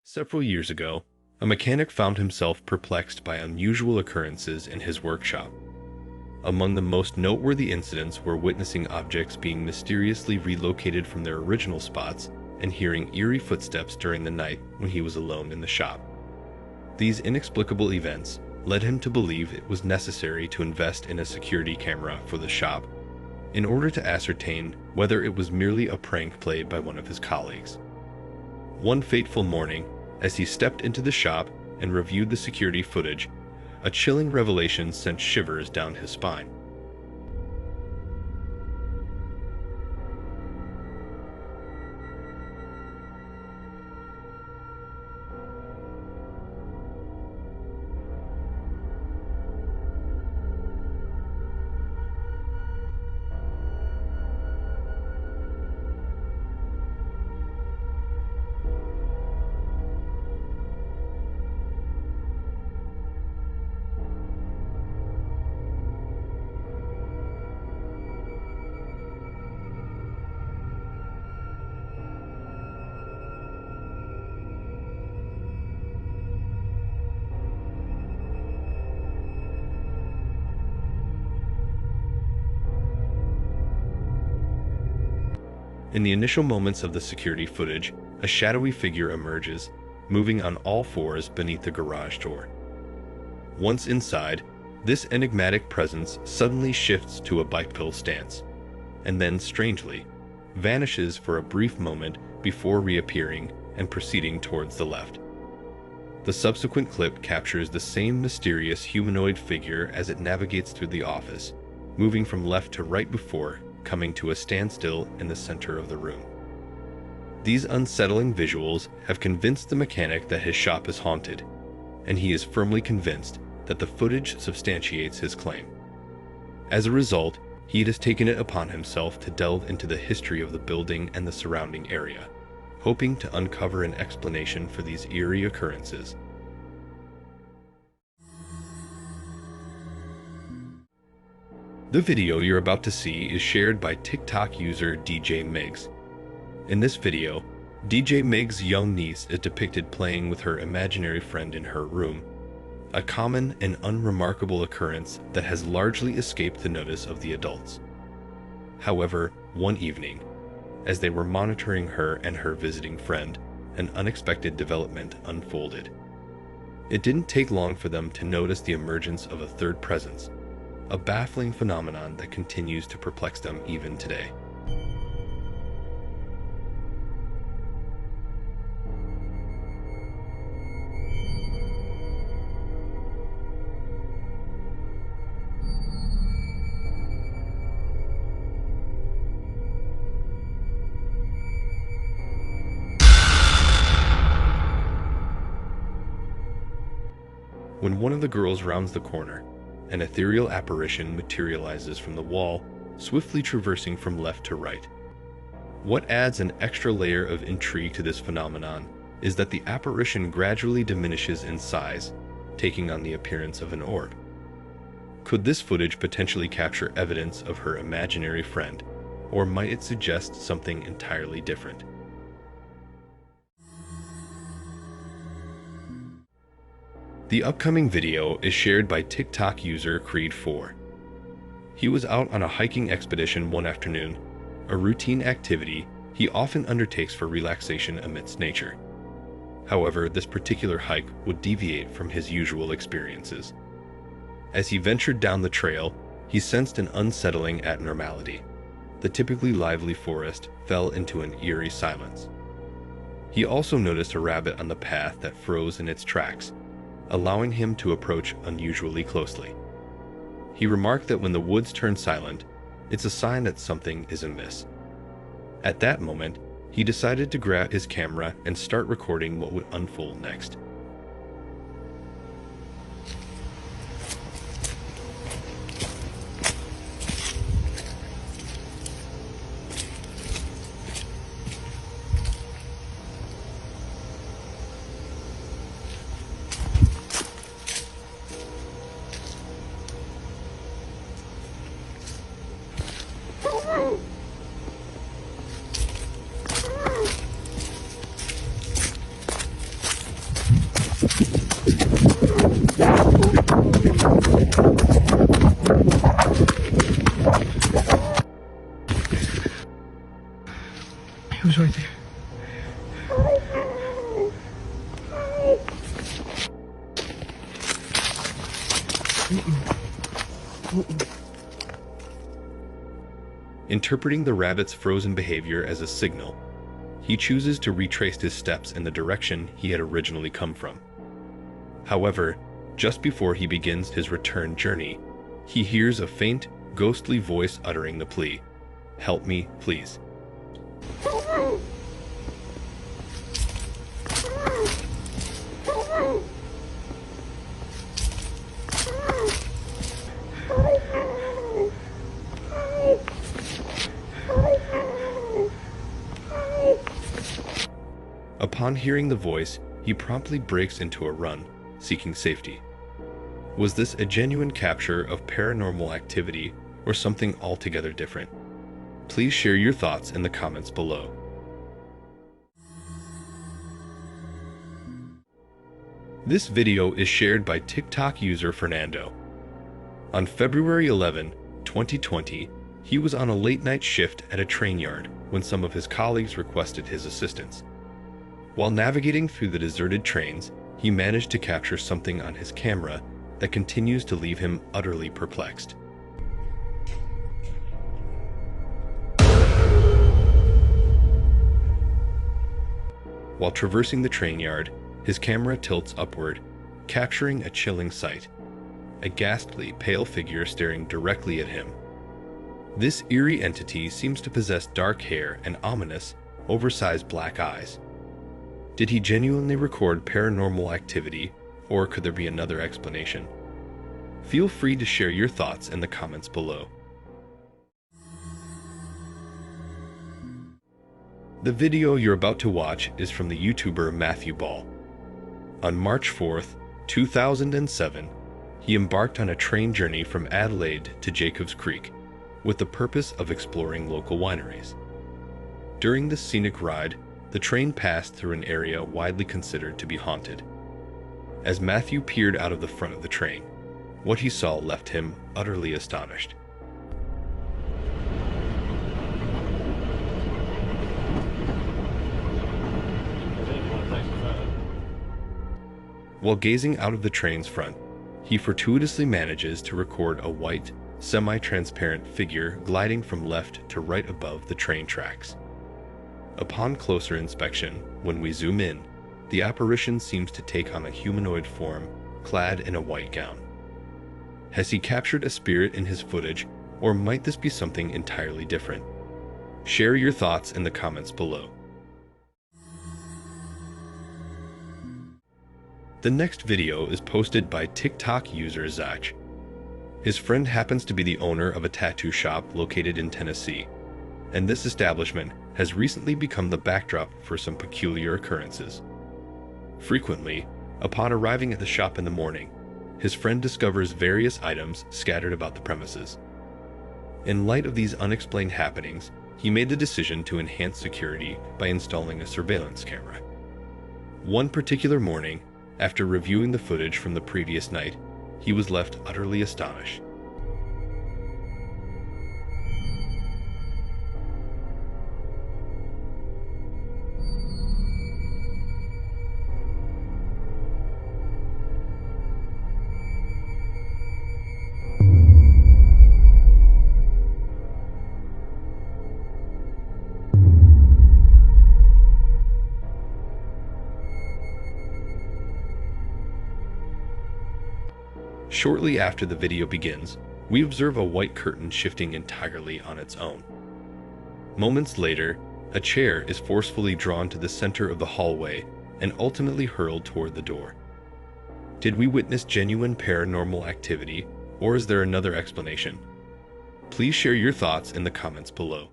Several years ago, a mechanic found himself perplexed by unusual occurrences in his workshop. Among the most noteworthy incidents were witnessing objects being mysteriously relocated from their original spots and hearing eerie footsteps during the night when he was alone in the shop. These inexplicable events led him to believe it was necessary to invest in a security camera for the shop in order to ascertain whether it was merely a prank played by one of his colleagues. One fateful morning, as he stepped into the shop and reviewed the security footage, a chilling revelation sent shivers down his spine. In the initial moments of the security footage, a shadowy figure emerges, moving on all fours beneath the garage door. Once inside, this enigmatic presence suddenly shifts to a bipedal stance, and then, strangely, vanishes for a brief moment before reappearing and proceeding towards the left. The subsequent clip captures the same mysterious humanoid figure as it navigates through the office, moving from left to right before coming to a standstill in the center of the room. These unsettling visuals have convinced the mechanic that his shop is haunted, and he is firmly convinced that the footage substantiates his claim. As a result, he has taken it upon himself to delve into the history of the building and the surrounding area, hoping to uncover an explanation for these eerie occurrences. The video you're about to see is shared by TikTok user DJ Migs. In this video, DJ Migs' young niece is depicted playing with her imaginary friend in her room, a common and unremarkable occurrence that has largely escaped the notice of the adults. However, one evening, as they were monitoring her and her visiting friend, an unexpected development unfolded. It didn't take long for them to notice the emergence of a third presence, a baffling phenomenon that continues to perplex them even today. When one of the girls rounds the corner, an ethereal apparition materializes from the wall, swiftly traversing from left to right. What adds an extra layer of intrigue to this phenomenon is that the apparition gradually diminishes in size, taking on the appearance of an orb. Could this footage potentially capture evidence of her imaginary friend, or might it suggest something entirely different? The upcoming video is shared by TikTok user Creed4. He was out on a hiking expedition one afternoon, a routine activity he often undertakes for relaxation amidst nature. However, this particular hike would deviate from his usual experiences. As he ventured down the trail, he sensed an unsettling abnormality. The typically lively forest fell into an eerie silence. He also noticed a rabbit on the path that froze in its tracks, allowing him to approach unusually closely. He remarked that when the woods turn silent, it's a sign that something is amiss. At that moment, he decided to grab his camera and start recording what would unfold next. was right there. Interpreting the rabbit's frozen behavior as a signal, he chooses to retrace his steps in the direction he had originally come from. However, just before he begins his return journey, he hears a faint, ghostly voice uttering the plea, "Help me, please." Upon hearing the voice, he promptly breaks into a run, seeking safety. Was this a genuine capture of paranormal activity or something altogether different? Please share your thoughts in the comments below. This video is shared by TikTok user Fernando. On February 11, 2020, he was on a late-night shift at a train yard when some of his colleagues requested his assistance. While navigating through the deserted trains, he managed to capture something on his camera that continues to leave him utterly perplexed. While traversing the train yard, his camera tilts upward, capturing a chilling sight: a ghastly, pale figure staring directly at him. This eerie entity seems to possess dark hair and ominous, oversized black eyes. Did he genuinely record paranormal activity, or could there be another explanation? Feel free to share your thoughts in the comments below. The video you're about to watch is from the YouTuber Matthew Ball. On March 4th, 2007, he embarked on a train journey from Adelaide to Jacobs Creek with the purpose of exploring local wineries. During this scenic ride, the train passed through an area widely considered to be haunted. As Matthew peered out of the front of the train, what he saw left him utterly astonished. While gazing out of the train's front, he fortuitously manages to record a white, semi-transparent figure gliding from left to right above the train tracks. Upon closer inspection, when we zoom in, the apparition seems to take on a humanoid form, clad in a white gown. Has he captured a spirit in his footage, or might this be something entirely different? Share your thoughts in the comments below. The next video is posted by TikTok user Zach. His friend happens to be the owner of a tattoo shop located in Tennessee, and this establishment has recently become the backdrop for some peculiar occurrences. Frequently, upon arriving at the shop in the morning, his friend discovers various items scattered about the premises. In light of these unexplained happenings, he made the decision to enhance security by installing a surveillance camera. One particular morning, after reviewing the footage from the previous night, he was left utterly astonished. Shortly after the video begins, we observe a white curtain shifting entirely on its own. Moments later, a chair is forcefully drawn to the center of the hallway and ultimately hurled toward the door. Did we witness genuine paranormal activity, or is there another explanation? Please share your thoughts in the comments below.